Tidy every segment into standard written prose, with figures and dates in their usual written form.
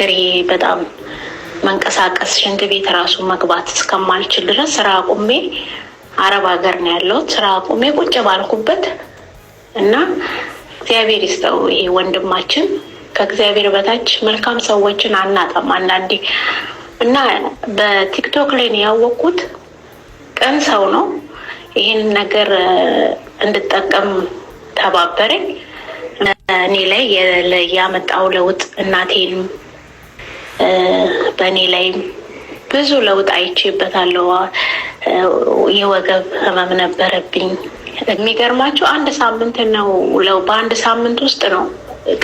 ግሬ በጣም መንቀሳቀስ ሽንት ቤት ራሱ መግባት እስከማልችል ድረስ ስራ አቁሜ አረብ ሀገር ነው ያለሁት። ስራ አቁሜ ቁጭ ባልኩበት እና እግዚአብሔር ይስጠው ይሄ ወንድማችን ከእግዚአብሔር በታች መልካም ሰዎችን አናጣም አንዳንዴ እና በቲክቶክ ላይ ነው ያወቅኩት። ቀን ሰው ነው ይሄን ነገር እንድጠቀም ተባበረኝ። እኔ ላይ ያመጣው ለውጥ እናቴን በእኔ ላይ ብዙ ለውጥ አይቼበታለሁ። የወገብ ህመም ነበረብኝ። የሚገርማችሁ አንድ ሳምንት ነው በአንድ ሳምንት ውስጥ ነው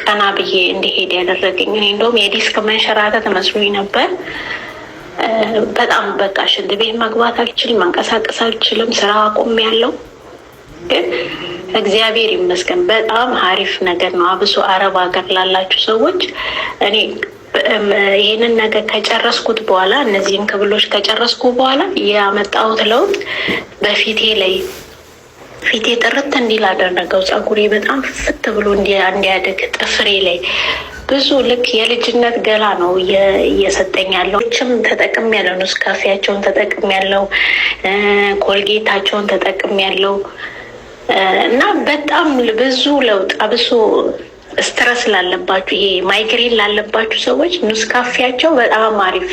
ቀና ብዬ እንዲሄድ ያደረገኝ። እኔ እንደውም የዲስክ መንሸራተት መስሎኝ ነበር። በጣም በቃ ሽንት ቤት መግባት አልችልም፣ መንቀሳቀስ አልችልም። ስራ አቁሜያለሁ። ግን እግዚአብሔር ይመስገን በጣም አሪፍ ነገር ነው። አብሶ አረብ ሀገር ላላችሁ ሰዎች እኔ ይህንን ነገር ከጨረስኩት በኋላ እነዚህን ክብሎች ከጨረስኩ በኋላ ያመጣሁት ለውጥ በፊቴ ላይ ፊቴ ጥርት እንዲል አደረገው። ፀጉሬ በጣም ፍት ብሎ እንዲያድግ ጥፍሬ ላይ ብዙ ልክ የልጅነት ገላ ነው እየሰጠኝ ያለው። ችም ተጠቅም ያለው ኔስካፌያቸውን ተጠቅም ያለው ኮልጌታቸውን ተጠቅም ያለው እና በጣም ብዙ ለውጥ አብሶ ስትረስ ላለባችሁ ይሄ ማይግሬን ላለባችሁ ሰዎች ኔስካፌያቸው በጣም አሪፍ